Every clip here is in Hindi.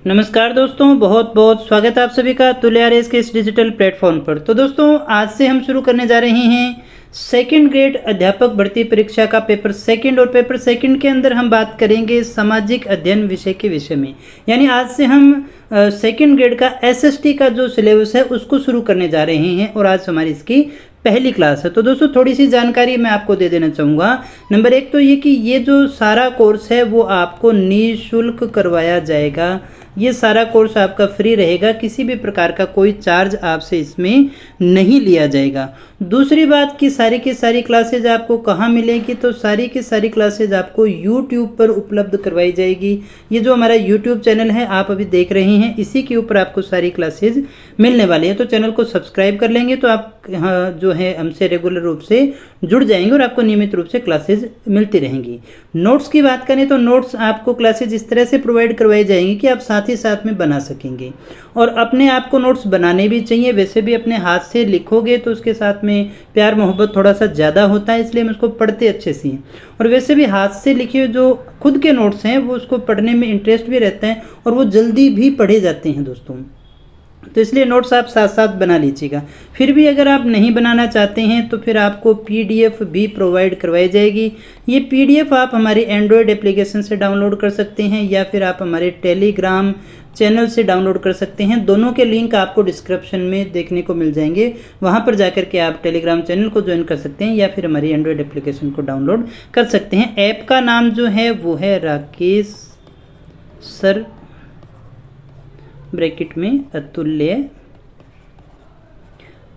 नमस्कार दोस्तों, बहुत बहुत स्वागत है आप सभी का तुल्य आरएस के इस डिजिटल प्लेटफॉर्म पर। तो दोस्तों, आज से हम शुरू करने जा रहे हैं सेकंड ग्रेड अध्यापक भर्ती परीक्षा का पेपर सेकंड। और पेपर सेकंड के अंदर हम बात करेंगे सामाजिक अध्ययन विषय के विषय में। यानी आज से हम सेकंड ग्रेड का एसएसटी का जो सिलेबस है उसको शुरू करने जा रहे हैं और आज हमारी इसकी पहली क्लास है। तो दोस्तों, थोड़ी सी जानकारी मैं आपको दे देना चाहूँगा। नंबर एक तो ये कि ये जो सारा कोर्स है वो आपको निःशुल्क करवाया जाएगा। ये सारा कोर्स आपका फ्री रहेगा, किसी भी प्रकार का कोई चार्ज आपसे इसमें नहीं लिया जाएगा। दूसरी बात कि सारी की सारी क्लासेज आपको कहाँ मिलेगी, तो सारी की सारी क्लासेज आपको YouTube पर उपलब्ध करवाई जाएगी। ये जो हमारा YouTube चैनल है आप अभी देख रहे हैं, इसी के ऊपर आपको सारी क्लासेज मिलने वाली है। तो चैनल को सब्सक्राइब कर लेंगे तो आप जो है हमसे रेगुलर रूप से जुड़ जाएंगे और आपको नियमित रूप से क्लासेज मिलती रहेंगी। नोट्स की बात करें तो नोट्स आपको क्लासेज इस तरह से प्रोवाइड करवाई जाएंगी कि आप साथ ही साथ में बना सकेंगे। और अपने आप को नोट्स बनाने भी चाहिए। वैसे भी अपने हाथ से लिखोगे तो उसके साथ में प्यार मोहब्बत थोड़ा सा ज़्यादा होता है, इसलिए हम उसको पढ़ते अच्छे से हैं। और वैसे भी हाथ से लिखे जो खुद के नोट्स हैं वो उसको पढ़ने में इंटरेस्ट भी रहता है और वो जल्दी भी पढ़े जाते हैं दोस्तों। तो इसलिए नोट्स आप साथ साथ बना लीजिएगा। फिर भी अगर आप नहीं बनाना चाहते हैं तो फिर आपको PDF भी प्रोवाइड करवाई जाएगी। ये PDF आप हमारी एंड्रॉयड एप्लीकेशन से डाउनलोड कर सकते हैं या फिर आप हमारे टेलीग्राम चैनल से डाउनलोड कर सकते हैं। दोनों के लिंक आपको डिस्क्रिप्शन में देखने को मिल जाएंगे। वहाँ पर जाकर के आप टेलीग्राम चैनल को ज्वाइन कर सकते हैं या फिर हमारी एंड्रॉयड एप्लीकेशन को डाउनलोड कर सकते हैं। ऐप का नाम जो है वो है राकेश सर ब्रैकेट में अतुल्य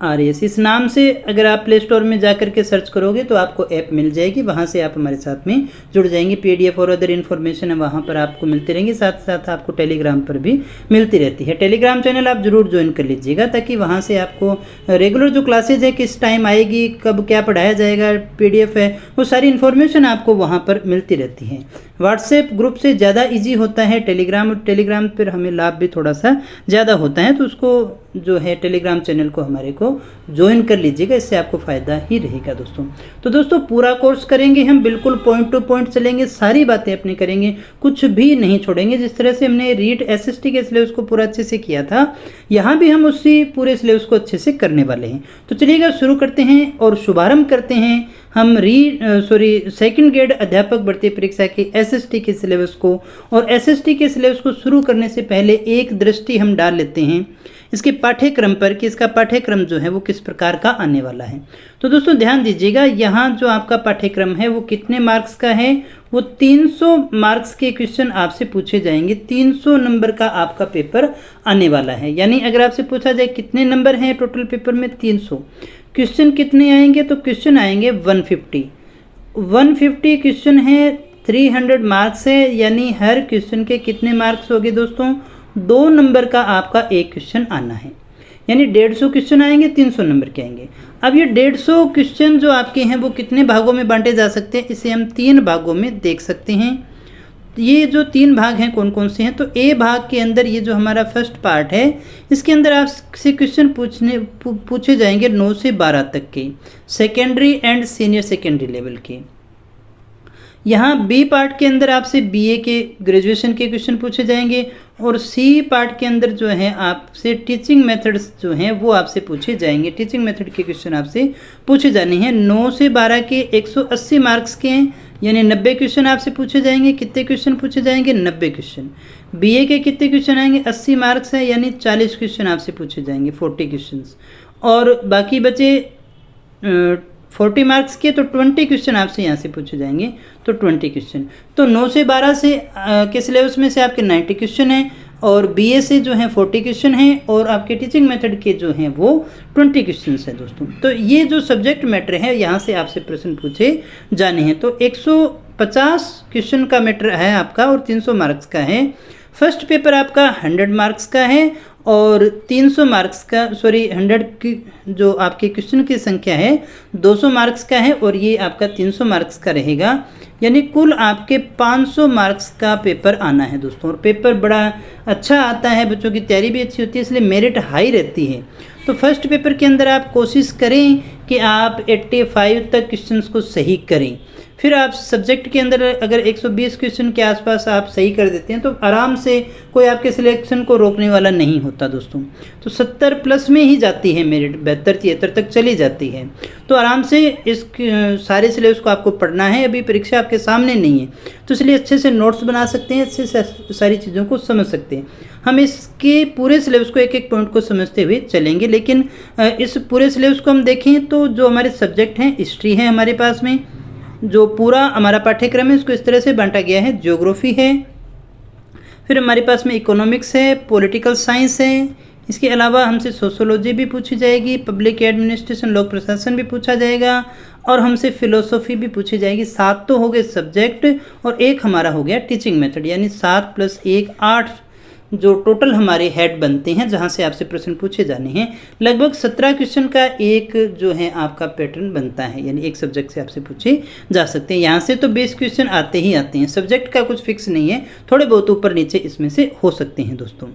आरएस। इस नाम से अगर आप प्ले स्टोर में जाकर के सर्च करोगे तो आपको ऐप मिल जाएगी। वहाँ से आप हमारे साथ में जुड़ जाएंगे। PDF और अदर इन्फॉर्मेशन है वहाँ पर आपको मिलती रहेंगी, साथ साथ आपको टेलीग्राम पर भी मिलती रहती है। टेलीग्राम चैनल आप जरूर ज्वाइन कर लीजिएगा ताकि वहाँ से आपको रेगुलर जो क्लासेज है, किस टाइम आएगी, कब क्या पढ़ाया जाएगा, PDF है, वो सारी इन्फॉर्मेशन आपको वहाँ पर मिलती रहती है। व्हाट्सएप ग्रुप से ज़्यादा ईजी होता है टेलीग्राम, और टेलीग्राम पर हमें लाभ भी थोड़ा सा ज़्यादा होता है। तो उसको जो है टेलीग्राम चैनल को हमारे को ज्वाइन कर लीजिएगा, इससे आपको फ़ायदा ही रहेगा दोस्तों। तो दोस्तों, पूरा कोर्स करेंगे हम, बिल्कुल पॉइंट टू पॉइंट चलेंगे, सारी बातें अपनी करेंगे, कुछ भी नहीं छोड़ेंगे। जिस तरह से हमने रीट SST के सिलेबस को पूरा अच्छे से किया था, यहाँ भी हम उसी पूरे सिलेबस को अच्छे से करने वाले हैं। तो चलिएगा शुरू करते हैं और शुभारंभ करते हैं हम सेकंड ग्रेड अध्यापक भर्ती परीक्षा के SST के सिलेबस को। और SST के सिलेबस को शुरू करने से पहले एक दृष्टि हम डाल लेते हैं इसके पाठ्यक्रम पर कि इसका पाठ्यक्रम जो है वो किस प्रकार का आने वाला है। तो दोस्तों ध्यान दीजिएगा, यहाँ जो आपका पाठ्यक्रम है वो कितने मार्क्स का है, वो 300 मार्क्स के क्वेश्चन आपसे पूछे जाएंगे। 300 नंबर का आपका पेपर आने वाला है। यानी अगर आपसे पूछा जाए कितने नंबर हैं टोटल पेपर में, 300। क्वेश्चन कितने आएंगे, तो क्वेश्चन आएंगे 150 क्वेश्चन है, 300 मार्क्स है। यानी हर क्वेश्चन के कितने मार्क्स हो गए दोस्तों, 2 नंबर का आपका एक क्वेश्चन आना है। यानी 150 क्वेश्चन आएंगे, 300 नंबर के आएंगे। अब ये 150 क्वेश्चन जो आपके हैं वो कितने भागों में बांटे जा सकते हैं, इसे हम 3 भागों में देख सकते हैं। ये जो 3 भाग हैं कौन कौन से हैं, तो A भाग के अंदर ये जो हमारा फर्स्ट पार्ट है, इसके अंदर आपसे क्वेश्चन पूछे जाएंगे 9 से 12 तक के, secondary and senior secondary level के। यहाँ B पार्ट के अंदर आपसे BA के ग्रेजुएशन के क्वेश्चन पूछे जाएंगे। और C पार्ट के अंदर जो है आपसे टीचिंग मेथड्स जो हैं वो आपसे पूछे जाएंगे। टीचिंग मेथड के क्वेश्चन आपसे पूछे जाने हैं। 9 से 12 के 180 मार्क्स के हैं, यानी 90 क्वेश्चन आपसे पूछे जाएंगे। कितने क्वेश्चन पूछे जाएंगे, 90 क्वेश्चन। BA के कितने क्वेश्चन आएंगे, 80 मार्क्स है, यानी 40 क्वेश्चन आपसे पूछे जाएंगे, 40 क्वेश्चन। और बाकी बचे 40 मार्क्स के, तो 20 क्वेश्चन आपसे यहाँ से पूछे जाएंगे, तो 20 क्वेश्चन। तो 9 से 12 से के सिलेबस में से आपके 90 क्वेश्चन हैं और BA से जो हैं 40 क्वेश्चन हैं और आपके टीचिंग मेथड के जो हैं वो 20 क्वेश्चन हैं दोस्तों। तो ये जो सब्जेक्ट मैटर है यहाँ से आपसे प्रश्न पूछे जाने हैं। तो 150 क्वेश्चन का मैटर है आपका और 300 मार्क्स का है। फर्स्ट पेपर आपका 100 मार्क्स का है और 300 मार्क्स का 100 की जो आपके क्वेश्चन की संख्या है 200 मार्क्स का है और ये आपका 300 मार्क्स का रहेगा। यानी कुल आपके 500 मार्क्स का पेपर आना है दोस्तों। और पेपर बड़ा अच्छा आता है, बच्चों की तैयारी भी अच्छी होती है, इसलिए मेरिट हाई रहती है। तो फर्स्ट पेपर के अंदर आप कोशिश करें कि आप 85 तक क्वेश्चंस को सही करें। फिर आप सब्जेक्ट के अंदर अगर 120 क्वेश्चन के आसपास आप सही कर देते हैं तो आराम से कोई आपके सिलेक्शन को रोकने वाला नहीं होता दोस्तों। तो 70 प्लस में ही जाती है मेरिट, 72-73 तक चली जाती है। तो आराम से इस सारे सिलेबस को आपको पढ़ना है, अभी परीक्षा आपके सामने नहीं है, तो इसलिए अच्छे से नोट्स बना सकते हैं, अच्छे से सारी चीज़ों को समझ सकते हैं। हम इसके पूरे सिलेबस को एक एक पॉइंट को समझते हुए चलेंगे, लेकिन इस पूरे सिलेबस को हम देखें तो जो हमारे सब्जेक्ट हैं, हिस्ट्री है हमारे पास में, जो पूरा हमारा पाठ्यक्रम है उसको इस तरह से बांटा गया है। ज्योग्राफी है, फिर हमारे पास में इकोनॉमिक्स है, पॉलिटिकल साइंस है, इसके अलावा हमसे सोशोलॉजी भी पूछी जाएगी, पब्लिक एडमिनिस्ट्रेशन लोक प्रशासन भी पूछा जाएगा, और हमसे फिलोसॉफी भी पूछी जाएगी। 7 तो हो गए सब्जेक्ट और एक हमारा हो गया टीचिंग मेथड, यानी 7 + 1 8 जो टोटल हमारे हेड बनते हैं जहां से आपसे प्रश्न पूछे जाने हैं। लगभग 17 क्वेश्चन का एक जो है आपका पैटर्न बनता है, यानी एक सब्जेक्ट से आपसे पूछे जा सकते हैं। यहाँ से तो 20 क्वेश्चन आते ही आते हैं, सब्जेक्ट का कुछ फिक्स नहीं है, थोड़े बहुत ऊपर नीचे इसमें से हो सकते हैं दोस्तों।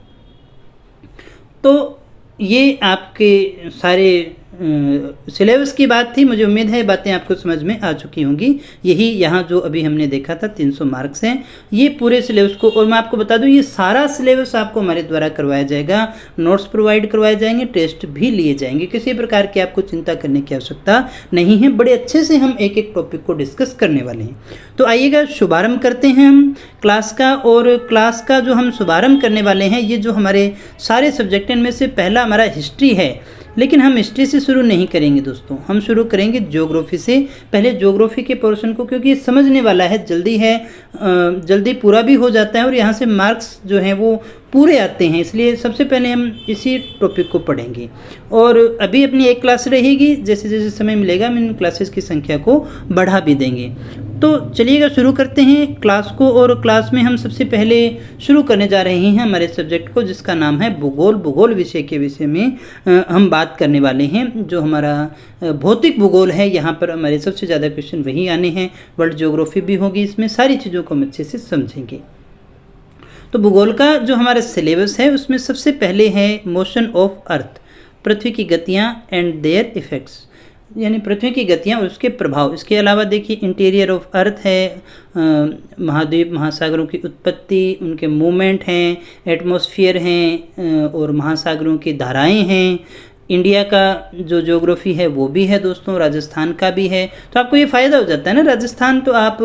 तो ये आपके सारे सिलेबस की बात थी। मुझे उम्मीद है बातें आपको समझ में आ चुकी होंगी। यही यहाँ जो अभी हमने देखा था 300 मार्क्स हैं ये पूरे सिलेबस को। और मैं आपको बता दूँ ये सारा सिलेबस आपको हमारे द्वारा करवाया जाएगा, नोट्स प्रोवाइड करवाए जाएंगे, टेस्ट भी लिए जाएंगे, किसी प्रकार की आपको चिंता करने की आवश्यकता नहीं है। बड़े अच्छे से हम एक एक टॉपिक को डिस्कस करने वाले हैं। तो आइएगा शुभारंभ करते हैं हम क्लास का। और क्लास का जो हम शुभारंभ करने वाले हैं, ये जो हमारे सारे सब्जेक्ट इनमें से पहला हमारा हिस्ट्री है, लेकिन हम हिस्ट्री से शुरू नहीं करेंगे दोस्तों, हम शुरू करेंगे ज्योग्राफी से। पहले ज्योग्राफी के पोर्शन को, क्योंकि ये समझने वाला है, जल्दी है, जल्दी पूरा भी हो जाता है और यहाँ से मार्क्स जो हैं वो पूरे आते हैं, इसलिए सबसे पहले हम इसी टॉपिक को पढ़ेंगे। और अभी अपनी एक क्लास रहेगी, जैसे जैसे समय मिलेगा हम इन क्लासेस की संख्या को बढ़ा भी देंगे। तो चलिएगा शुरू करते हैं क्लास को। और क्लास में हम सबसे पहले शुरू करने जा रहे हैं हमारे सब्जेक्ट को, जिसका नाम है भूगोल। भूगोल विषय के विषय में हम बात करने वाले हैं। जो हमारा भौतिक भूगोल है, यहाँ पर हमारे सबसे ज़्यादा क्वेश्चन वही आने हैं। वर्ल्ड ज्योग्राफी भी होगी, इसमें सारी चीज़ों को हम अच्छे से समझेंगे। तो भूगोल का जो हमारा सिलेबस है उसमें सबसे पहले है मोशन ऑफ अर्थ, पृथ्वी की गतियाँ एंड देयर इफ़ेक्ट्स, यानी पृथ्वी की गतियाँ और उसके प्रभाव। इसके अलावा देखिए इंटीरियर ऑफ अर्थ है, महाद्वीप महासागरों की उत्पत्ति, उनके मूवमेंट हैं, एटमॉस्फेयर हैं और महासागरों की धाराएं हैं। इंडिया का जो ज्योग्राफी है वो भी है दोस्तों, राजस्थान का भी है। तो आपको ये फ़ायदा हो जाता है ना, राजस्थान तो आप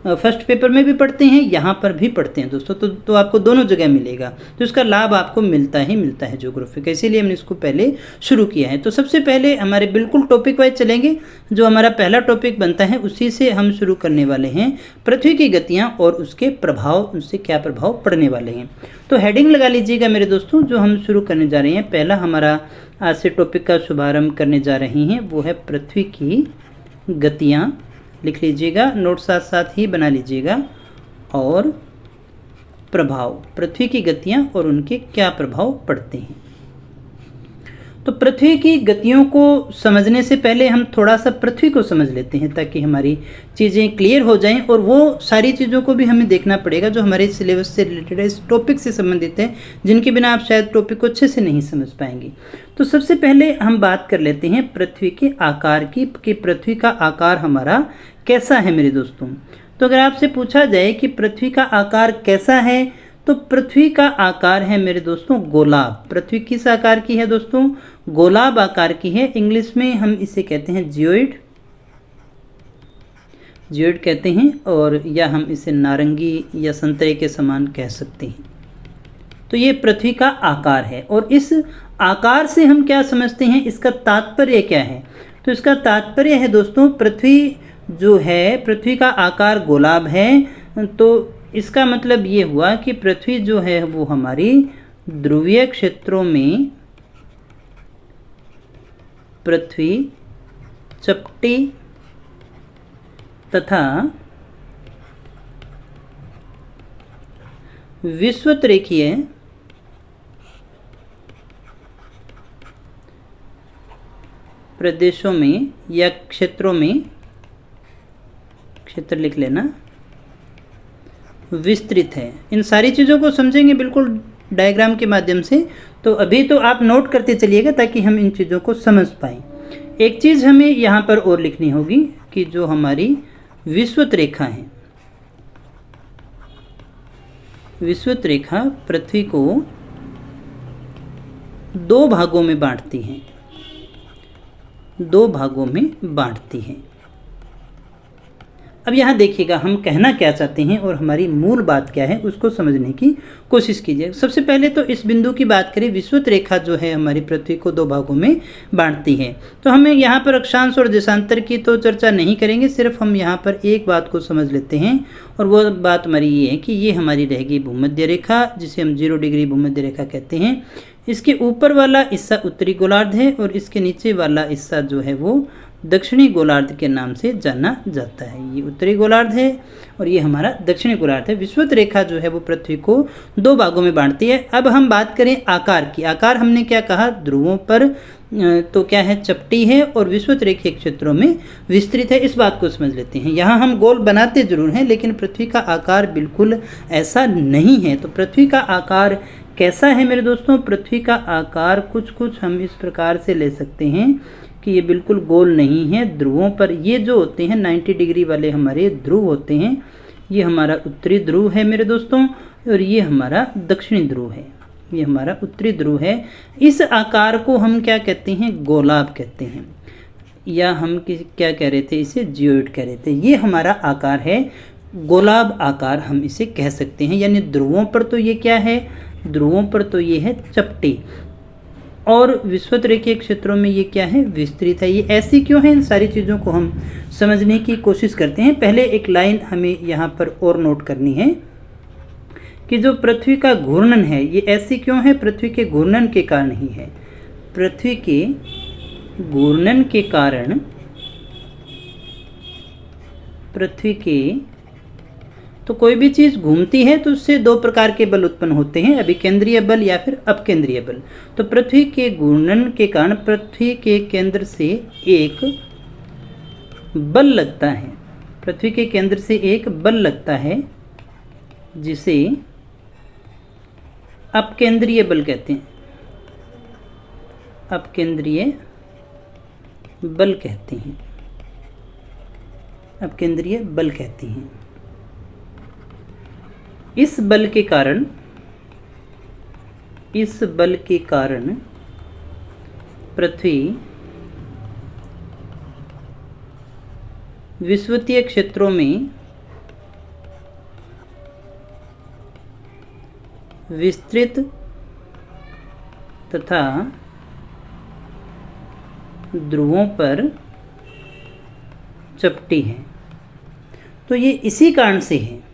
फर्स्ट पेपर में भी पढ़ते हैं, यहाँ पर भी पढ़ते हैं दोस्तों, तो आपको दोनों जगह मिलेगा। तो इसका लाभ आपको मिलता ही मिलता है ज्योग्राफी का, इसीलिए हमने इसको पहले शुरू किया है। तो सबसे पहले हमारे बिल्कुल टॉपिक वाइज चलेंगे। जो हमारा पहला टॉपिक बनता है उसी से हम शुरू करने वाले हैं, पृथ्वी की गतियाँ और उसके प्रभाव, उनसे क्या प्रभाव पड़ने वाले हैं। तो हेडिंग लगा लीजिएगा मेरे दोस्तों, जो हम शुरू करने जा रहे हैं, पहला हमारा आज से टॉपिक का शुभारंभ करने जा रही हैं वो है पृथ्वी की गतियाँ। लिख लीजिएगा, नोट साथ साथ ही बना लीजिएगा। और प्रभाव, पृथ्वी की गतियाँ और उनके क्या प्रभाव पड़ते हैं। तो पृथ्वी की गतियों को समझने से पहले हम थोड़ा सा पृथ्वी को समझ लेते हैं, ताकि हमारी चीज़ें क्लियर हो जाएं। और वो सारी चीज़ों को भी हमें देखना पड़ेगा जो हमारे सिलेबस से रिलेटेड है, इस टॉपिक से संबंधित है, जिनके बिना आप शायद टॉपिक को अच्छे से नहीं समझ पाएंगे। तो सबसे पहले हम बात कर लेते हैं पृथ्वी के आकार की, कि पृथ्वी का आकार हमारा कैसा है मेरे दोस्तों। तो अगर आपसे पूछा जाए कि पृथ्वी का आकार कैसा है, तो पृथ्वी का आकार है मेरे दोस्तों गोलाब। पृथ्वी किस आकार की है दोस्तों? गोलाब आकार की है। इंग्लिश में हम इसे कहते हैं जियोइड, जियोइड कहते हैं, और या हम इसे नारंगी या संतरे के समान कह सकते हैं। तो ये पृथ्वी का आकार है। और इस आकार से हम क्या समझते हैं, इसका तात्पर्य क्या है? तो इसका तात्पर्य है दोस्तों, पृथ्वी जो है, पृथ्वी का आकार गोलाब है, तो इसका मतलब ये हुआ कि पृथ्वी जो है वो हमारी ध्रुवीय क्षेत्रों में पृथ्वी चपटी तथा विषुवतरेखीय प्रदेशों में या क्षेत्रों में, क्षेत्र लिख लेना, विस्तृत है। इन सारी चीज़ों को समझेंगे बिल्कुल डायग्राम के माध्यम से। तो अभी तो आप नोट करते चलिएगा ताकि हम इन चीज़ों को समझ पाएँ। एक चीज़ हमें यहाँ पर और लिखनी होगी कि जो हमारी विषुवत रेखा है। विषुवत रेखा पृथ्वी को दो भागों में बांटती है, दो भागों में बांटती है। अब यहाँ देखिएगा हम कहना क्या चाहते हैं और हमारी मूल बात क्या है उसको समझने की कोशिश कीजिए। सबसे पहले तो इस बिंदु की बात करें, विषुवत रेखा जो है हमारी पृथ्वी को दो भागों में बांटती है। तो हमें यहाँ पर अक्षांश और देशांतर की तो चर्चा नहीं करेंगे, सिर्फ हम यहाँ पर एक बात को समझ लेते हैं और वो बात हमारी ये है कि ये हमारी रहेगी भूमध्य रेखा, जिसे हम 0 डिग्री भूमध्य रेखा कहते हैं। इसके ऊपर वाला हिस्सा उत्तरी गोलार्ध है और इसके नीचे वाला हिस्सा जो है वो दक्षिणी गोलार्ध के नाम से जाना जाता है। ये उत्तरी गोलार्ध है और ये हमारा दक्षिणी गोलार्ध है। विषुवत रेखा जो है वो पृथ्वी को दो भागों में बांटती है। अब हम बात करें आकार की। आकार हमने क्या कहा, ध्रुवों पर तो क्या है, चपटी है और विषुवत रेखीय क्षेत्रों में विस्तृत है। इस बात को समझ लेते हैं। यहाँ हम गोल बनाते जरूर हैं लेकिन पृथ्वी का आकार बिल्कुल ऐसा नहीं है। तो पृथ्वी का आकार कैसा है मेरे दोस्तों? पृथ्वी का आकार कुछ हम इस प्रकार से ले सकते हैं कि ये बिल्कुल गोल नहीं है। ध्रुवों पर ये जो होते हैं 90 डिग्री वाले हमारे ध्रुव होते हैं, ये हमारा उत्तरी ध्रुव है मेरे दोस्तों और ये हमारा दक्षिणी ध्रुव है। ये हमारा उत्तरी ध्रुव है। इस आकार को हम क्या कहते हैं? गोलाभ कहते हैं, या हम क्या कह रहे थे, इसे जियोइड कह रहे थे। ये हमारा आकार है, गोलाभ आकार हम इसे कह सकते हैं। यानी ध्रुवों पर तो ये क्या है, ध्रुवों पर तो ये है चपटी और विषुवत रेखीय क्षेत्रों में ये क्या है, विस्तृत है। ये ऐसी क्यों है, इन सारी चीज़ों को हम समझने की कोशिश करते हैं। पहले एक लाइन हमें यहाँ पर और नोट करनी है कि जो पृथ्वी का घूर्णन है ये ऐसी क्यों है, पृथ्वी के घूर्णन के कारण ही है। पृथ्वी के घूर्णन के कारण पृथ्वी के तो कोई भी चीज़ घूमती है तो उससे दो प्रकार के बल उत्पन्न होते हैं, अभिकेंद्रीय बल या फिर अपकेंद्रीय बल। तो पृथ्वी के घूर्णन के कारण पृथ्वी के केंद्र से एक बल लगता है, पृथ्वी के केंद्र से एक बल लगता है जिसे अपकेंद्रीय बल कहते हैं, अपकेंद्रीय बल कहते हैं, अपकेंद्रीय बल कहते हैं। इस बल के कारण पृथ्वी विषुवतीय क्षेत्रों में विस्तृत तथा ध्रुवों पर चपटी है। तो ये इसी कारण से है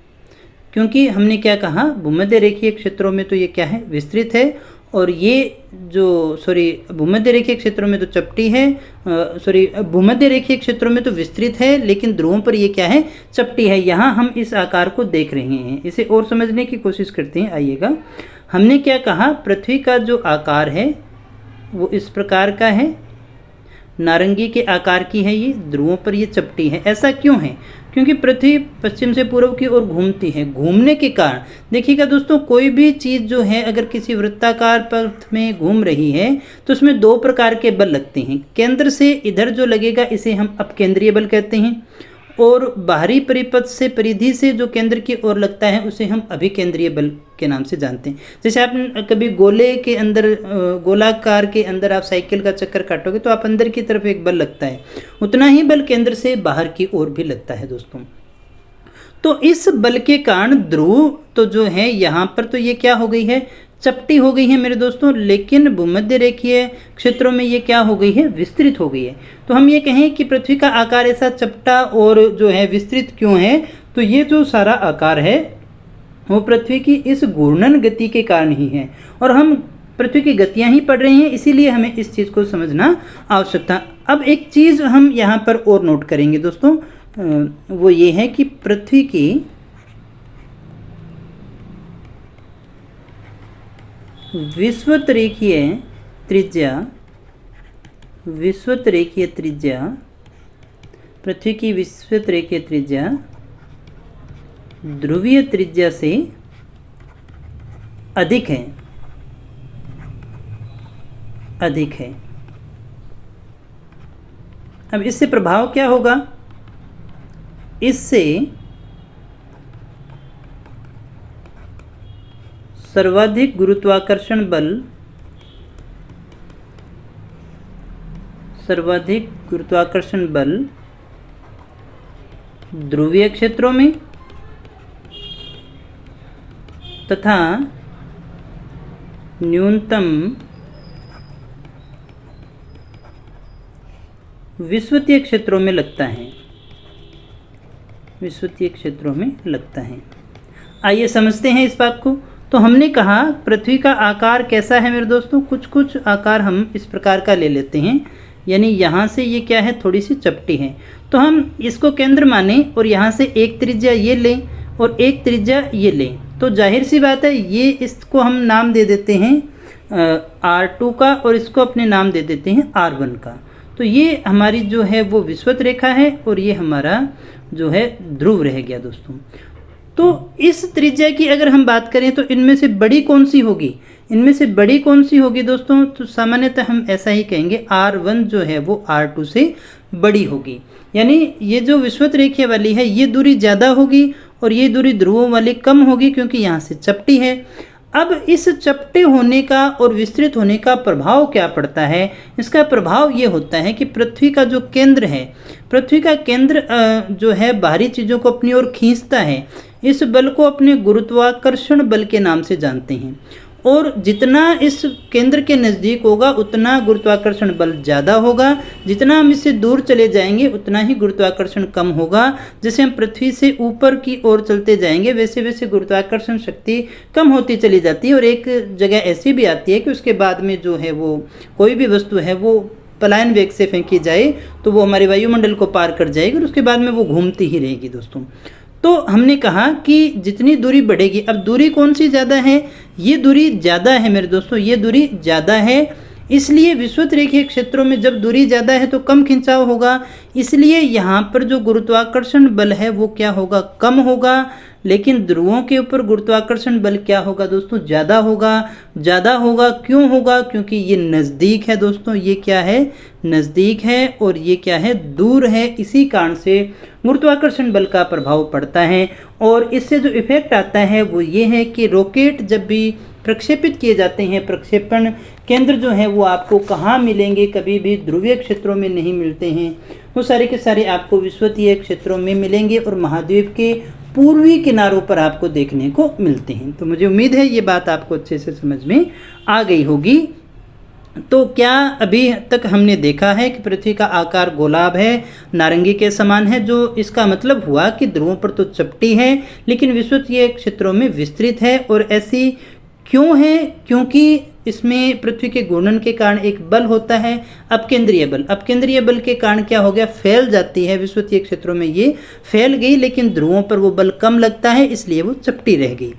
क्योंकि हमने क्या कहा, भूमध्य रेखीय क्षेत्रों में तो ये क्या है, विस्तृत है और ये जो भूमध्य रेखीय क्षेत्रों में तो चपटी है, भूमध्य रेखीय क्षेत्रों में तो विस्तृत है लेकिन ध्रुवों पर ये क्या है, चपटी है। यहाँ हम इस आकार को देख रहे हैं, इसे और समझने की कोशिश करते हैं। आइएगा, हमने क्या कहा, पृथ्वी का जो आकार है वो इस प्रकार का है, नारंगी के आकार की है, ये ध्रुवों पर ये चपटी है। ऐसा क्यों है? क्योंकि पृथ्वी पश्चिम से पूर्व की ओर घूमती है। घूमने के कारण देखिएगा दोस्तों, कोई भी चीज़ जो है अगर किसी वृत्ताकार पथ में घूम रही है तो उसमें दो प्रकार के बल लगते हैं। केंद्र से इधर जो लगेगा इसे हम अपकेंद्रीय बल कहते हैं और बाहरी परिपथ से, परिधि से जो केंद्र की ओर लगता है उसे हम अभिकेंद्रीय बल के नाम से जानते हैं। जैसे आप कभी गोले के अंदर, गोलाकार के अंदर आप साइकिल का चक्कर काटोगे तो आप अंदर की तरफ एक बल लगता है, उतना ही बल केंद्र से बाहर की ओर भी लगता है दोस्तों। तो इस बल के कारण ध्रुव तो जो है यहाँ पर तो ये क्या हो गई है, चपटी हो गई है मेरे दोस्तों, लेकिन भूमध्य रेखीय क्षेत्रों में ये क्या हो गई है, विस्तृत हो गई है। तो हम ये कहें कि पृथ्वी का आकार ऐसा चपटा और जो है विस्तृत क्यों है, तो ये जो सारा आकार है वो पृथ्वी की इस घूर्णन गति के कारण ही है और हम पृथ्वी की गतियाँ ही पढ़ रहे हैं, इसीलिए हमें इस चीज़ को समझना आवश्यकता। अब एक चीज़ हम यहाँ पर और नोट करेंगे दोस्तों, वो ये है कि पृथ्वी की विषुवत रेखीय त्रिज्या, पृथ्वी की विषुवत रेखीय त्रिज्या ध्रुवीय त्रिज्या से अधिक है, अब इससे प्रभाव क्या होगा? इससे सर्वाधिक गुरुत्वाकर्षण बल ध्रुवीय क्षेत्रों में तथा न्यूनतम विषुवतीय क्षेत्रों में लगता है। आइए समझते हैं इस बात को। तो हमने कहा पृथ्वी का आकार कैसा है मेरे दोस्तों, कुछ आकार हम इस प्रकार का ले लेते हैं, यानी यहाँ से ये क्या है, थोड़ी सी चपटी है, तो हम इसको केंद्र माने और यहाँ से एक त्रिज्या ये लें और एक त्रिज्या ये लें, तो जाहिर सी बात है ये इसको हम नाम दे देते हैं R2 का और इसको अपने नाम दे देते हैं R1 का। तो ये हमारी जो है वो विषुवत रेखा है और ये हमारा जो है ध्रुव रह गया दोस्तों। तो इस त्रिज्या की अगर हम बात करें तो इनमें से बड़ी कौन सी होगी, दोस्तों, तो सामान्यतः हम ऐसा ही कहेंगे R1 जो है वो R2 से बड़ी होगी, यानी ये जो विषुवत रेखा वाली है ये दूरी ज़्यादा होगी और ये दूरी ध्रुवों वाली कम होगी, क्योंकि यहाँ से चपटी है। अब इस चपटे होने का और विस्तृत होने का प्रभाव क्या पड़ता है, इसका प्रभाव ये होता है कि पृथ्वी का जो केंद्र है, पृथ्वी का केंद्र जो है बाहरी चीज़ों को अपनी ओर खींचता है। इस बल को अपने गुरुत्वाकर्षण बल के नाम से जानते हैं, और जितना इस केंद्र के नज़दीक होगा उतना गुरुत्वाकर्षण बल ज़्यादा होगा, जितना हम इससे दूर चले जाएंगे उतना ही गुरुत्वाकर्षण कम होगा। जैसे हम पृथ्वी से ऊपर की ओर चलते जाएंगे वैसे वैसे गुरुत्वाकर्षण शक्ति कम होती चली जाती है, और एक जगह ऐसी भी आती है कि उसके बाद में जो है वो कोई भी वस्तु है वो पलायन वेग से फेंकी जाए तो वो हमारे वायुमंडल को पार कर जाएगी और उसके बाद में वो घूमती ही रहेगी दोस्तों। तो हमने कहा कि जितनी दूरी बढ़ेगी, अब दूरी कौन सी ज़्यादा है, ये दूरी ज़्यादा है मेरे दोस्तों, ये दूरी ज़्यादा है, इसलिए विषुवत रेखीय क्षेत्रों में जब दूरी ज़्यादा है तो कम खिंचाव होगा, इसलिए यहाँ पर जो गुरुत्वाकर्षण बल है वो क्या होगा, कम होगा। लेकिन ध्रुवों के ऊपर गुरुत्वाकर्षण बल क्या होगा दोस्तों, ज़्यादा होगा। क्यों होगा, क्योंकि ये नज़दीक है दोस्तों, ये क्या है, नज़दीक है, और ये क्या है, दूर है। इसी कारण से गुरुत्वाकर्षण बल का प्रभाव पड़ता है, और इससे जो इफेक्ट आता है वो ये है कि रॉकेट जब भी प्रक्षेपित किए जाते हैं, प्रक्षेपण केंद्र जो है वो आपको कहाँ मिलेंगे, कभी भी ध्रुवीय क्षेत्रों में नहीं मिलते हैं, वो सारे के सारे आपको विषुवतीय क्षेत्रों में मिलेंगे और महाद्वीप के पूर्वी किनारों पर आपको देखने को मिलते हैं। तो मुझे उम्मीद है ये बात आपको अच्छे से समझ में आ गई होगी। तो क्या अभी तक हमने देखा है कि पृथ्वी का आकार गोलाब है, नारंगी के समान है, जो इसका मतलब हुआ कि ध्रुवों पर तो चपटी है लेकिन विषुवतीय क्षेत्रों में विस्तृत है। और ऐसी क्यों है, क्योंकि इसमें पृथ्वी के घूर्णन के कारण एक बल होता है अपकेंद्रीय बल। अपकेंद्रीय बल के कारण क्या हो गया, फैल जाती है, विषुवतीय क्षेत्रों में ये फैल गई, लेकिन ध्रुवों पर वो बल कम लगता है, इसलिए वो चपटी रह गई।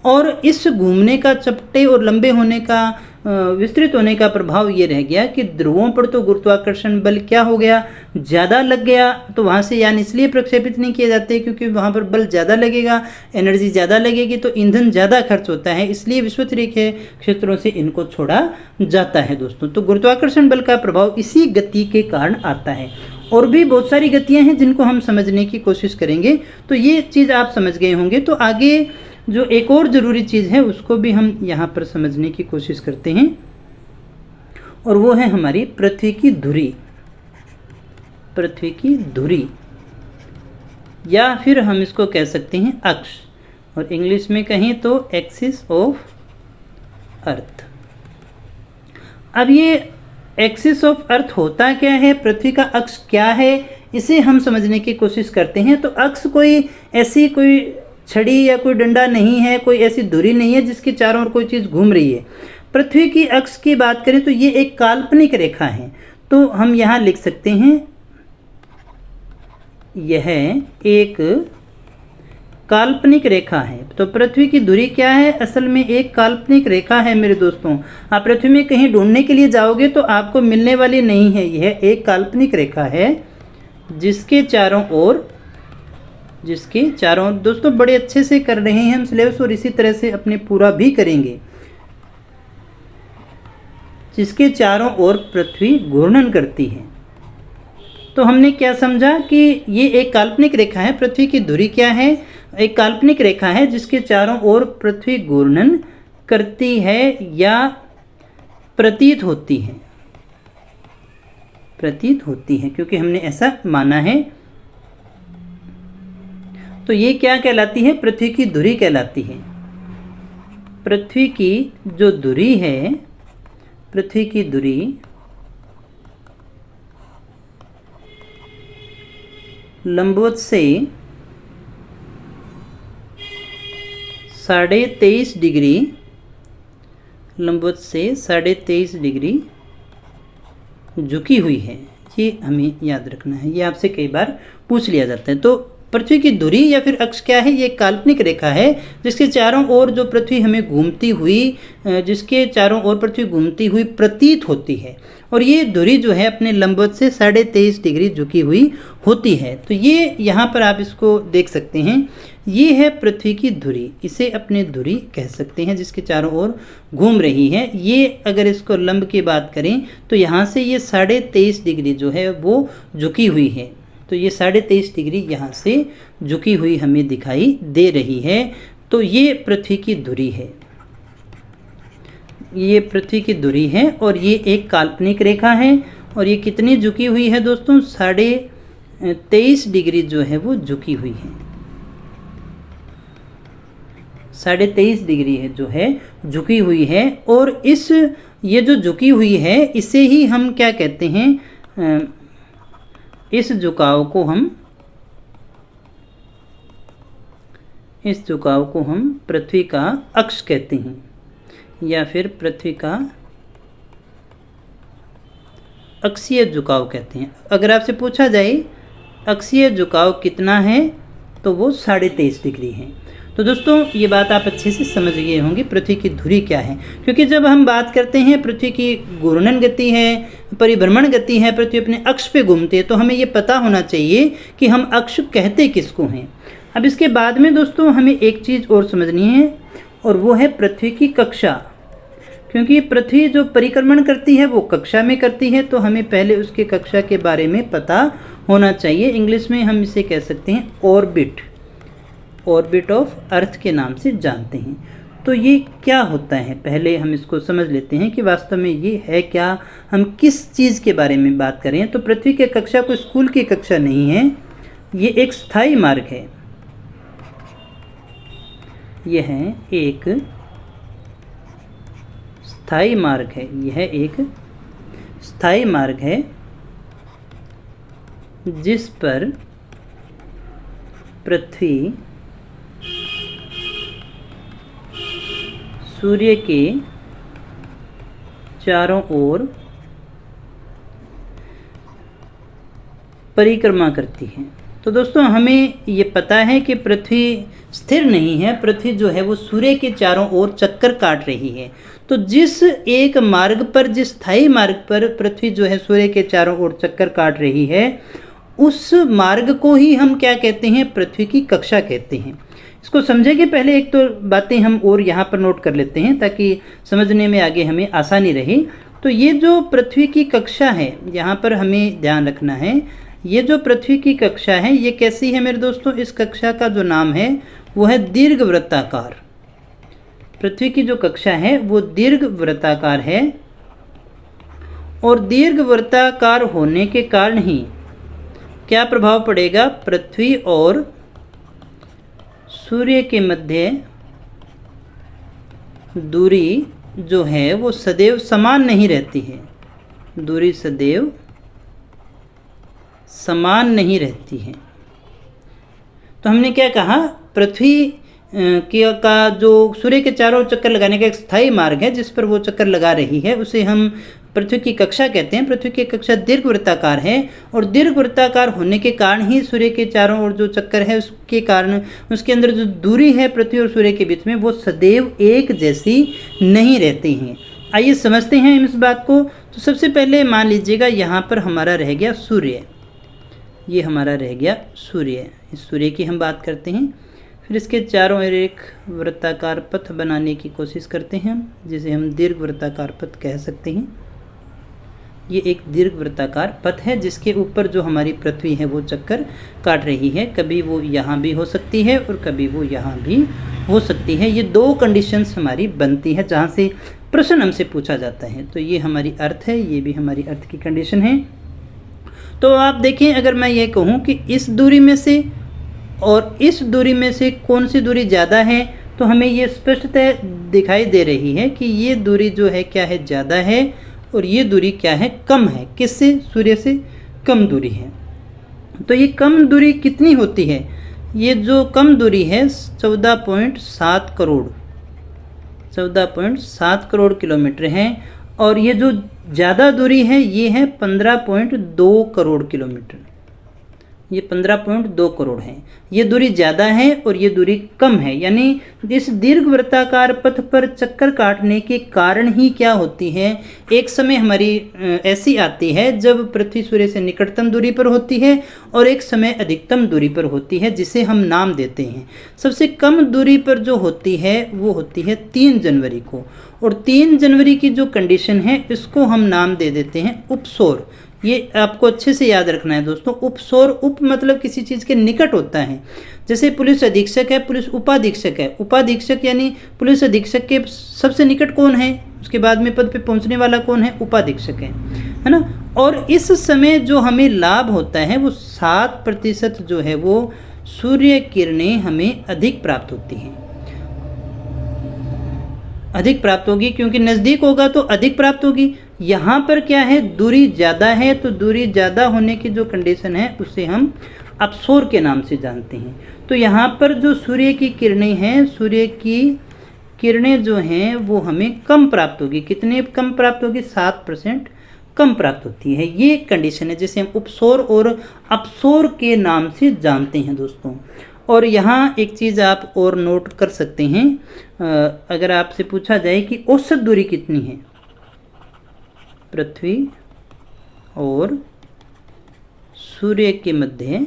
और इस घूमने का, चपटे और लंबे होने का, विस्तृत होने का प्रभाव ये रह गया कि ध्रुवों पर तो गुरुत्वाकर्षण बल क्या हो गया, ज़्यादा लग गया, तो वहाँ से यान इसलिए प्रक्षेपित नहीं किए जाते क्योंकि वहाँ पर बल ज़्यादा लगेगा, एनर्जी ज़्यादा लगेगी, तो ईंधन ज़्यादा खर्च होता है, इसलिए विषुवत रेखीय क्षेत्रों से इनको छोड़ा जाता है दोस्तों। तो गुरुत्वाकर्षण बल का प्रभाव इसी गति के कारण आता है। और भी बहुत सारी गतियाँ हैं जिनको हम समझने की कोशिश करेंगे, तो ये चीज़ आप समझ गए होंगे। तो आगे जो एक और ज़रूरी चीज़ है उसको भी हम यहाँ पर समझने की कोशिश करते हैं, और वो है हमारी पृथ्वी की धुरी। पृथ्वी की धुरी, या फिर हम इसको कह सकते हैं अक्ष, और इंग्लिश में कहें तो एक्सिस ऑफ अर्थ। अब ये एक्सिस ऑफ अर्थ होता क्या है, पृथ्वी का अक्ष क्या है, इसे हम समझने की कोशिश करते हैं। तो अक्ष कोई ऐसी कोई छड़ी या कोई डंडा नहीं है, कोई ऐसी धुरी नहीं है जिसके चारों ओर कोई चीज़ घूम रही है। पृथ्वी की अक्ष की बात करें तो ये एक काल्पनिक रेखा है। तो हम यहाँ लिख सकते हैं यह एक काल्पनिक रेखा है। तो पृथ्वी की धुरी क्या है, असल में एक काल्पनिक रेखा है मेरे दोस्तों। आप पृथ्वी में कहीं ढूंढने के लिए जाओगे तो आपको मिलने वाली नहीं है, यह एक काल्पनिक रेखा है जिसके चारों ओर दोस्तों बड़े अच्छे से कर रहे हैं हम सिलेबस, और इसी तरह से अपने पूरा भी करेंगे, जिसके चारों ओर पृथ्वी घूर्णन करती है। तो हमने क्या समझा कि ये एक काल्पनिक रेखा है। पृथ्वी की धुरी क्या है? एक काल्पनिक रेखा है जिसके चारों ओर पृथ्वी घूर्णन करती है या प्रतीत होती है, प्रतीत होती है, क्योंकि हमने ऐसा माना है। तो ये क्या कहलाती है? पृथ्वी की धुरी कहलाती है। पृथ्वी की जो धुरी है, पृथ्वी की धुरी लंबवत से 23.5 डिग्री, लंबवत से 23.5 डिग्री झुकी हुई है। ये हमें याद रखना है, ये आपसे कई बार पूछ लिया जाता है। तो पृथ्वी की धुरी या फिर अक्ष क्या है? ये एक काल्पनिक रेखा है जिसके चारों ओर जो पृथ्वी हमें घूमती हुई, जिसके चारों ओर पृथ्वी घूमती हुई प्रतीत होती है। और ये धुरी जो है अपने लंबवत से 23.5 डिग्री झुकी हुई होती है। तो ये यहाँ पर आप इसको देख सकते हैं, ये है पृथ्वी की धुरी, इसे अपने धुरी कह सकते हैं जिसके चारों ओर घूम रही है। ये अगर इसको लंब की बात करें तो यहाँ से ये 23.5 डिग्री जो है वो झुकी हुई है। तो ये 23.5 डिग्री यहाँ से झुकी हुई हमें दिखाई दे रही है। तो ये पृथ्वी की धुरी है, ये पृथ्वी की धुरी है और ये एक काल्पनिक रेखा है। और ये कितनी झुकी हुई है दोस्तों? 23.5 डिग्री जो है वो झुकी हुई है, 23.5 डिग्री है जो है झुकी हुई है। और ये जो झुकी हुई है इसे ही हम क्या कहते हैं? इस झुकाव को हम पृथ्वी का अक्ष कहते हैं या फिर पृथ्वी का अक्षीय झुकाव कहते हैं। अगर आपसे पूछा जाए अक्षीय झुकाव कितना है तो वो 23.5 डिग्री है। तो दोस्तों ये बात आप अच्छे से समझ गए होंगे पृथ्वी की धुरी क्या है। क्योंकि जब हम बात करते हैं पृथ्वी की घूर्णन गति है, परिभ्रमण गति है, पृथ्वी अपने अक्ष पे घूमती है, तो हमें ये पता होना चाहिए कि हम अक्ष कहते किसको हैं। अब इसके बाद में दोस्तों हमें एक चीज़ और समझनी है और वो है पृथ्वी की कक्षा। क्योंकि पृथ्वी जो परिक्रमण करती है वो कक्षा में करती है, तो हमें पहले उसके कक्षा के बारे में पता होना चाहिए। इंग्लिश में हम इसे कह सकते हैं ऑर्बिट, ऑर्बिट ऑफ अर्थ के नाम से जानते हैं। तो ये क्या होता है पहले हम इसको समझ लेते हैं कि वास्तव में ये है क्या, हम किस चीज़ के बारे में बात कर रहे हैं। तो पृथ्वी की कक्षा कोई स्कूल की कक्षा नहीं है, ये एक स्थायी मार्ग है। यह है एक स्थायी मार्ग है, यह एक स्थायी मार्ग है जिस पर पृथ्वी सूर्य के चारों ओर परिक्रमा करती है। तो दोस्तों हमें ये पता है कि पृथ्वी स्थिर नहीं है, पृथ्वी जो है वो सूर्य के चारों ओर चक्कर काट रही है। तो जिस एक मार्ग पर, जिस स्थायी मार्ग पर पृथ्वी जो है सूर्य के चारों ओर चक्कर काट रही है, उस मार्ग को ही हम क्या कहते हैं? पृथ्वी की कक्षा कहते हैं। इसको समझेंगे पहले एक तो बातें हम और यहाँ पर नोट कर लेते हैं ताकि समझने में आगे हमें आसानी रहे। तो ये जो पृथ्वी की कक्षा है, यहाँ पर हमें ध्यान रखना है, ये जो पृथ्वी की कक्षा है ये कैसी है मेरे दोस्तों? इस कक्षा का जो नाम है वो है दीर्घवृत्ताकार। पृथ्वी की जो कक्षा है वो दीर्घवृत्ताकार है और दीर्घवृत्ताकार होने के कारण ही क्या प्रभाव पड़ेगा? पृथ्वी और सूर्य के मध्य दूरी जो है वो सदैव समान नहीं रहती है, दूरी सदैव समान नहीं रहती है। तो हमने क्या कहा? पृथ्वी का जो सूर्य के चारों चक्कर लगाने का एक स्थायी मार्ग है जिस पर वो चक्कर लगा रही है उसे हम पृथ्वी की कक्षा कहते हैं। पृथ्वी की कक्षा दीर्घवृत्ताकार है और दीर्घवृत्ताकार होने के कारण ही सूर्य के चारों ओर जो चक्कर है उसके कारण उसके अंदर जो दूरी है पृथ्वी और सूर्य के बीच में वो सदैव एक जैसी नहीं रहती हैं। आइए समझते हैं इस बात को। तो सबसे पहले मान लीजिएगा यहाँ पर हमारा रह गया सूर्य, ये हमारा रह गया सूर्य। इस सूर्य की हम बात करते हैं, फिर इसके चारों ओर एक वृत्ताकार पथ बनाने की कोशिश करते हैं जिसे हम दीर्घवृत्ताकार पथ कह सकते हैं। ये एक दीर्घवृत्ताकार पथ है जिसके ऊपर जो हमारी पृथ्वी है वो चक्कर काट रही है। कभी वो यहाँ भी हो सकती है और कभी वो यहाँ भी हो सकती है। ये दो कंडीशंस हमारी बनती है जहाँ से प्रश्न हमसे पूछा जाता है। तो ये हमारी अर्थ है, ये भी हमारी अर्थ की कंडीशन है। तो आप देखें, अगर मैं ये कहूँ कि इस दूरी में से और इस दूरी में से कौन सी दूरी ज़्यादा है, तो हमें ये स्पष्टतः दिखाई दे रही है कि ये दूरी जो है क्या है, ज़्यादा है, और ये दूरी क्या है, कम है। किससे? सूर्य से कम दूरी है। तो ये कम दूरी कितनी होती है? ये जो कम दूरी है 14.7 करोड़ 14.7 करोड़ किलोमीटर है, और ये जो ज़्यादा दूरी है ये है 15.2 करोड़ किलोमीटर। ये 15.2 करोड़ है। ये दूरी ज़्यादा है और ये दूरी कम है। यानी इस दीर्घवृत्ताकार पथ पर चक्कर काटने के कारण ही क्या होती है, एक समय हमारी ऐसी आती है जब पृथ्वी सूर्य से निकटतम दूरी पर होती है और एक समय अधिकतम दूरी पर होती है, जिसे हम नाम देते हैं। सबसे कम दूरी पर जो होती है वो होती है 3 जनवरी को, और 3 जनवरी की जो कंडीशन है इसको हम नाम दे देते हैं उपसौर। ये आपको अच्छे से याद रखना है दोस्तों। उपसौर, उप मतलब किसी चीज़ के निकट होता है। जैसे पुलिस अधीक्षक है, पुलिस उपाधीक्षक है। उपाधीक्षक यानी पुलिस अधीक्षक के सबसे निकट कौन है, उसके बाद में पद पे पहुंचने वाला कौन है, उपाधीक्षक है ना। और इस समय जो हमें लाभ होता है वो 7% जो है वो सूर्य किरणें हमें अधिक प्राप्त होती हैं, अधिक प्राप्त होगी, क्योंकि नज़दीक होगा तो अधिक प्राप्त होगी। यहाँ पर क्या है, दूरी ज़्यादा है, तो दूरी ज़्यादा होने की जो कंडीशन है उसे हम अपसौर के नाम से जानते हैं। तो यहाँ पर जो सूर्य की किरणें हैं, सूर्य की किरणें जो हैं वो हमें कम प्राप्त होगी। कितने कम प्राप्त होगी? 7% कम प्राप्त होती है। ये कंडीशन है जिसे हम उपसौर और अपसौर के नाम से जानते हैं दोस्तों। और यहाँ एक चीज़ आप और नोट कर सकते हैं, अगर आपसे पूछा जाए कि औसत दूरी कितनी है पृथ्वी और सूर्य के मध्य,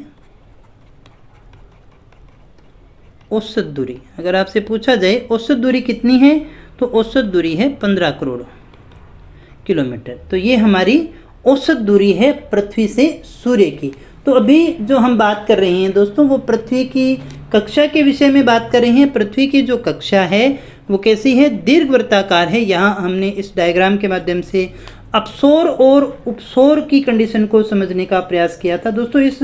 औसत दूरी अगर आपसे पूछा जाए औसत दूरी कितनी है, तो औसत दूरी है 15 करोड़ किलोमीटर। तो ये हमारी औसत दूरी है पृथ्वी से सूर्य की। तो अभी जो हम बात कर रहे हैं दोस्तों वो पृथ्वी की कक्षा के विषय में बात कर रहे हैं। पृथ्वी की जो कक्षा है वो कैसी है, दीर्घवृत्ताकार है। यहाँ हमने इस डायग्राम के माध्यम से अपसौर और उपसौर की कंडीशन को समझने का प्रयास किया था दोस्तों। इस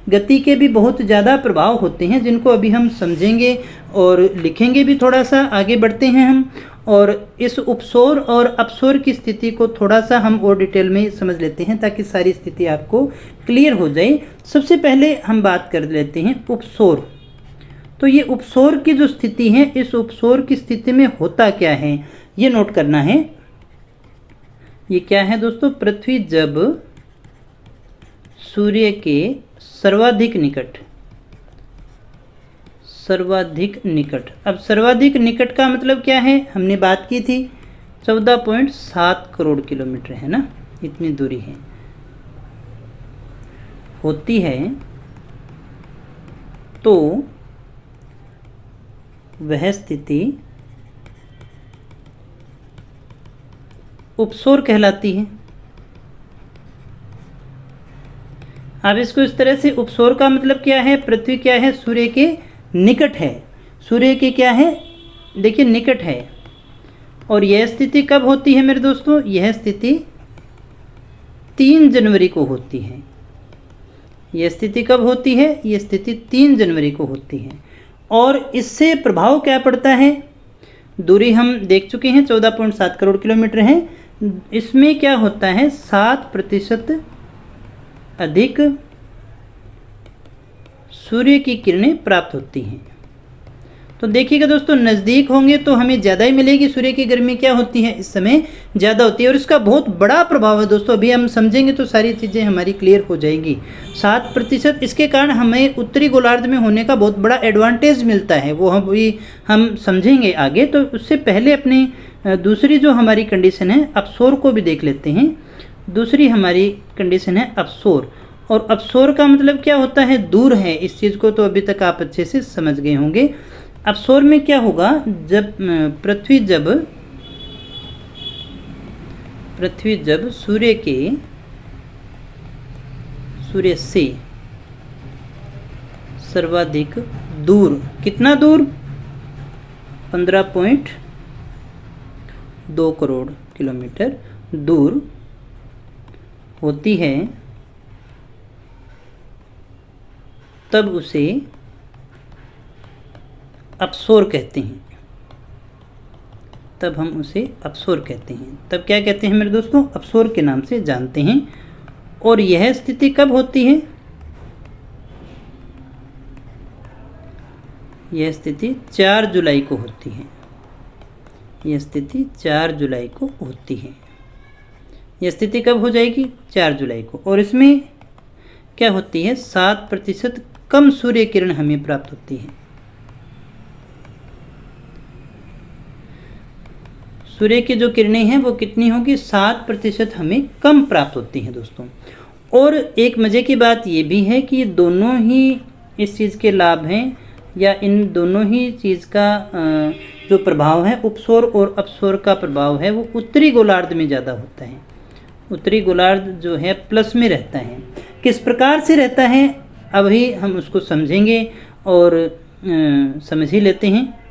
गति के भी बहुत ज़्यादा प्रभाव होते हैं जिनको अभी हम समझेंगे और लिखेंगे भी। थोड़ा सा आगे बढ़ते हैं हम, और इस उपसौर और अपसौर की स्थिति को थोड़ा सा हम और डिटेल में समझ लेते हैं ताकि सारी स्थिति आपको क्लियर हो जाए। सबसे पहले हम बात कर लेते हैं उपसौर। तो ये उपसौर की जो स्थिति है, इस उपसौर की स्थिति में होता क्या है ये नोट करना है। ये क्या है दोस्तों, पृथ्वी जब सूर्य के सर्वाधिक निकट, अब सर्वाधिक निकट का मतलब क्या है, हमने बात की थी 14.7 करोड़ किलोमीटर है ना, इतनी दूरी है होती है, तो वह स्थिति उपसौर कहलाती है। अब इसको इस तरह से, उपसौर का मतलब क्या है, पृथ्वी क्या है, सूर्य के निकट है। सूर्य के क्या है, देखिए निकट है। और यह स्थिति कब होती है मेरे दोस्तों, यह स्थिति 3 जनवरी को होती है। यह स्थिति कब होती है, यह स्थिति 3 जनवरी को होती है। और इससे प्रभाव क्या पड़ता है, दूरी हम देख चुके हैं 14.7 करोड़ किलोमीटर है। इसमें क्या होता है, 7% अधिक सूर्य की किरणें प्राप्त होती हैं। तो देखिएगा दोस्तों, नज़दीक होंगे तो हमें ज़्यादा ही मिलेगी। सूर्य की गर्मी क्या होती है, इस समय ज़्यादा होती है, और इसका बहुत बड़ा प्रभाव है दोस्तों। अभी हम समझेंगे तो सारी चीज़ें हमारी क्लियर हो जाएगी। 7%, इसके कारण हमें उत्तरी गोलार्ध में होने का बहुत बड़ा एडवांटेज मिलता है, वो हम समझेंगे आगे। तो उससे पहले अपनी दूसरी जो हमारी कंडीशन है अपसौर को भी देख लेते हैं। दूसरी हमारी कंडीशन है अपसौर, और अपसौर का मतलब क्या होता है, दूर है। इस चीज़ को तो अभी तक आप अच्छे से समझ गए होंगे। अपसौर में क्या होगा, जब पृथ्वी जब सूर्य के सूर्य से सर्वाधिक दूर, कितना दूर? 15.2 करोड़ किलोमीटर दूर होती है, तब उसे अपसोर कहते हैं। तब हम उसे अपसोर कहते हैं। तब क्या कहते हैं मेरे दोस्तों? अपसोर के नाम से जानते हैं। और यह स्थिति कब होती है? यह स्थिति 4 जुलाई को होती है। यह स्थिति 4 जुलाई को होती है। यह स्थिति कब हो जाएगी? 4 जुलाई को। और इसमें क्या होती है? 7% कम सूर्य किरण हमें प्राप्त होती है। सूर्य की जो किरणें हैं वो कितनी होगी? 7% हमें कम प्राप्त होती हैं दोस्तों। और एक मज़े की बात ये भी है कि दोनों ही इस चीज़ के लाभ हैं, या इन दोनों ही चीज़ का जो प्रभाव है, उपसौर और अपसौर का प्रभाव है, वो उत्तरी गोलार्ध में ज़्यादा होता है। उत्तरी गोलार्ध जो है प्लस में रहता है। किस प्रकार से रहता है अभी हम उसको समझेंगे और समझ ही लेते हैं।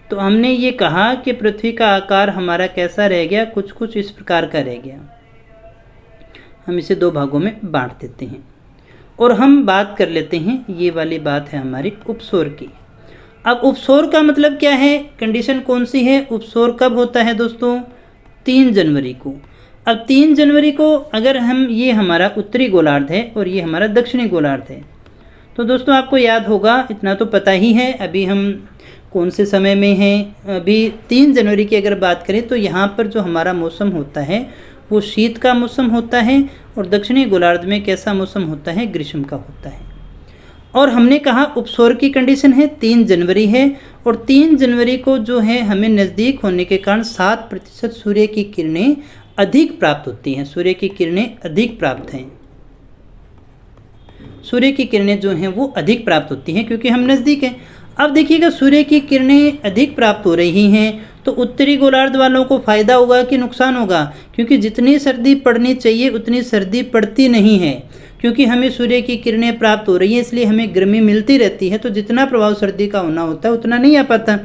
तो हमने ये कहा कि पृथ्वी का आकार हमारा कैसा रह गया? कुछ कुछ इस प्रकार का रह गया। हम इसे 2 भागों में बांट देते हैं और हम बात कर लेते हैं, ये वाली बात है हमारी उपसौर की। अब उपसौर का मतलब क्या है? कंडीशन कौन सी है? उपसौर कब होता है दोस्तों? 3 जनवरी को। अब 3 जनवरी को अगर हम, ये हमारा उत्तरी गोलार्ध है और ये हमारा दक्षिणी गोलार्ध है, तो दोस्तों आपको याद होगा, इतना तो पता ही है, अभी हम कौन से समय में हैं। अभी 3 जनवरी की अगर बात करें तो यहाँ पर जो हमारा मौसम होता है वो शीत का मौसम होता है, और दक्षिणी गोलार्ध में कैसा मौसम होता है? ग्रीष्म का होता है। और हमने कहा उपसौर की कंडीशन है 3 जनवरी है, और 3 जनवरी को जो है हमें नज़दीक होने के कारण 7% सूर्य की किरणें अधिक प्राप्त होती हैं। सूर्य की किरणें अधिक प्राप्त हैं। सूर्य की किरणें जो हैं वो अधिक प्राप्त होती हैं क्योंकि हम नज़दीक हैं। अब देखिएगा, सूर्य की किरणें अधिक प्राप्त हो रही हैं तो उत्तरी गोलार्ध वालों को फ़ायदा होगा कि नुकसान होगा? क्योंकि जितनी सर्दी पड़नी चाहिए उतनी सर्दी पड़ती नहीं है, क्योंकि हमें सूर्य की किरणें प्राप्त हो रही हैं, इसलिए हमें गर्मी मिलती रहती है। तो जितना प्रभाव सर्दी का होना होता है उतना नहीं आ पाता,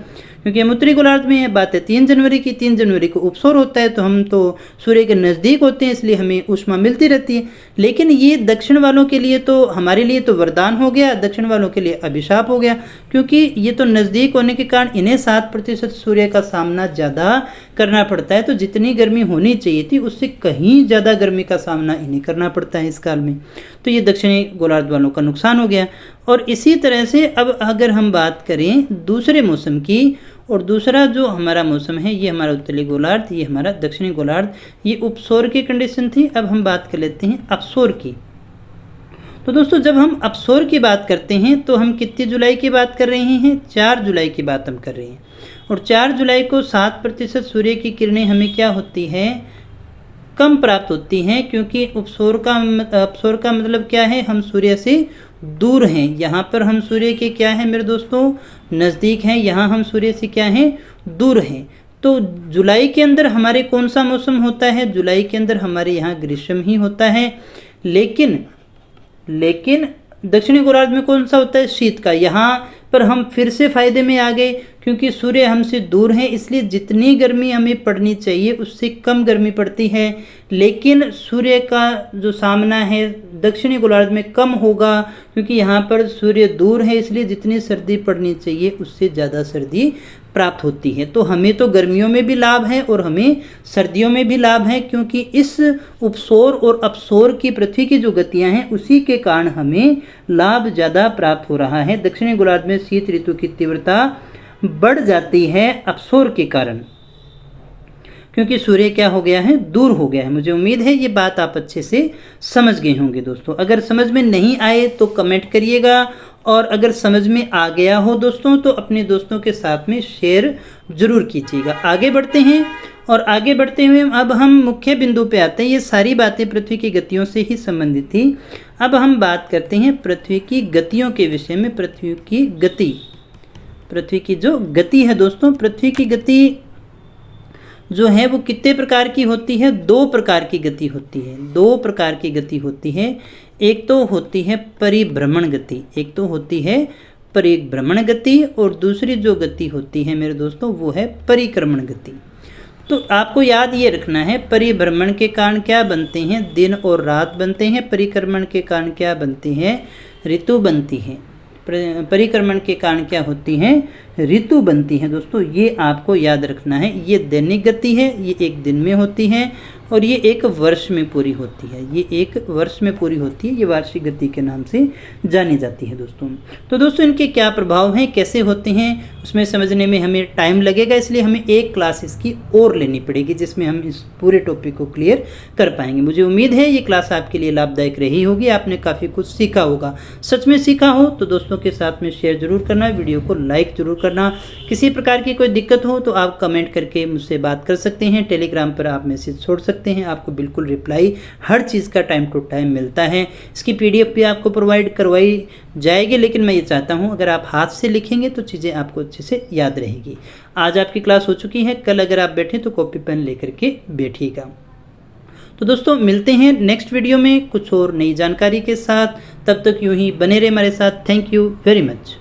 क्योंकि हम उत्तरी गोलार्ध में है। बात है 3 जनवरी की। 3 जनवरी को उपसौर होता है, तो हम तो सूर्य के नज़दीक होते हैं, इसलिए हमें ऊष्मा मिलती रहती है। लेकिन ये दक्षिण वालों के लिए तो, हमारे लिए तो वरदान हो गया, दक्षिण वालों के लिए अभिशाप हो गया, क्योंकि ये तो नज़दीक होने के कारण इन्हें 7% सूर्य का सामना ज़्यादा करना पड़ता है। तो जितनी गर्मी होनी चाहिए थी उससे कहीं ज़्यादा गर्मी का सामना इन्हें करना पड़ता है इस काल में। तो ये दक्षिणी गोलार्ध वालों का नुकसान हो गया। और इसी तरह से अब अगर हम बात करें दूसरे मौसम की, और दूसरा जो हमारा मौसम है, ये हमारा उत्तरी गोलार्ध, ये हमारा दक्षिणी गोलार्ध, ये उपसौर की कंडीशन थी। अब हम बात कर लेते हैं अपसौर की। तो दोस्तों जब हम अपसौर की बात करते हैं तो हम कितनी जुलाई की बात कर रहे हैं? 4 जुलाई की बात हम कर रहे हैं। और 4 जुलाई को 7% सूर्य की किरणें हमें क्या होती है? कम प्राप्त होती हैं, क्योंकि अपसौर का मतलब क्या है? हम सूर्य से दूर हैं। यहाँ पर हम सूर्य के क्या हैं मेरे दोस्तों? नज़दीक हैं। यहाँ हम सूर्य से क्या हैं? दूर हैं। तो जुलाई के अंदर हमारे कौन सा मौसम होता है? जुलाई के अंदर हमारे यहाँ ग्रीष्म ही होता है। लेकिन दक्षिणी गोलार्ध में कौन सा होता है? शीत का। यहाँ पर हम फिर से फायदे में आ गए, क्योंकि सूर्य हमसे दूर है, इसलिए जितनी गर्मी हमें पड़नी चाहिए उससे कम गर्मी पड़ती है। लेकिन सूर्य का जो सामना है दक्षिणी गोलार्ध में कम होगा, क्योंकि यहाँ पर सूर्य दूर है, इसलिए जितनी सर्दी पड़नी चाहिए उससे ज़्यादा सर्दी प्राप्त होती है। तो हमें तो गर्मियों में भी लाभ है और हमें सर्दियों में भी लाभ है, क्योंकि इस उपसौर और अपसौर की पृथ्वी की जो गतियां हैं उसी के कारण हमें लाभ ज़्यादा प्राप्त हो रहा है। दक्षिणी गोलार्ध में शीत ऋतु की तीव्रता बढ़ जाती है अपसौर के कारण, क्योंकि सूर्य क्या हो गया है? दूर हो गया है। मुझे उम्मीद है ये बात आप अच्छे से समझ गए होंगे दोस्तों। अगर समझ में नहीं आए तो कमेंट करिएगा, और अगर समझ में आ गया हो दोस्तों तो अपने दोस्तों के साथ में शेयर ज़रूर कीजिएगा। आगे बढ़ते हैं, और आगे बढ़ते हुए अब हम मुख्य बिंदु पे आते हैं। ये सारी बातें पृथ्वी की गतियों से ही संबंधित थी। अब हम बात करते हैं पृथ्वी की गतियों के विषय में। पृथ्वी की जो गति है दोस्तों, पृथ्वी की गति जो है वो कितने प्रकार की होती है? 2 प्रकार की गति होती है, 2 प्रकार की गति होती है। एक तो होती है परिभ्रमण गति, एक तो होती है परिभ्रमण गति, और दूसरी जो गति होती है मेरे दोस्तों वो है परिक्रमण गति। तो आपको याद ये रखना है, परिभ्रमण के कारण क्या बनते हैं? दिन और रात बनते हैं। परिक्रमण के कारण क्या बनते हैं? ऋतु बनती है। परिक्रमण के कारण क्या होती हैं? ऋतु बनती है। दोस्तों ये आपको याद रखना है। ये दैनिक गति है, ये एक दिन में होती है, और ये एक वर्ष में पूरी होती है। ये एक वर्ष में पूरी होती है, ये वार्षिक गति के नाम से जानी जाती है दोस्तों। तो दोस्तों इनके क्या प्रभाव हैं, कैसे होते हैं, उसमें समझने में हमें टाइम लगेगा, इसलिए हमें एक क्लास इसकी और लेनी पड़ेगी जिसमें हम इस पूरे टॉपिक को क्लियर कर पाएंगे। मुझे उम्मीद है ये क्लास आपके लिए लाभदायक रही होगी, आपने काफ़ी कुछ सीखा होगा। सच में सीखा हो तो दोस्तों के साथ में शेयर जरूर करना, वीडियो को लाइक जरूर करना। किसी प्रकार की कोई दिक्कत हो तो आप कमेंट करके मुझसे बात कर सकते हैं। टेलीग्राम पर आप मैसेज छोड़ सकते हैं, आपको बिल्कुल रिप्लाई हर चीज़ का टाइम टू टाइम मिलता है। इसकी PDF भी आपको प्रोवाइड करवाई जाएगी, लेकिन मैं ये चाहता हूँ अगर आप हाथ से लिखेंगे तो चीज़ें आपको अच्छे से याद रहेगी। आज आपकी क्लास हो चुकी है, कल अगर आप बैठें तो कॉपी पेन लेकर के बैठिएगा। तो दोस्तों मिलते हैं नेक्स्ट वीडियो में कुछ और नई जानकारी के साथ। तब तक यूं ही बने रहे हमारे साथ। Thank you very much.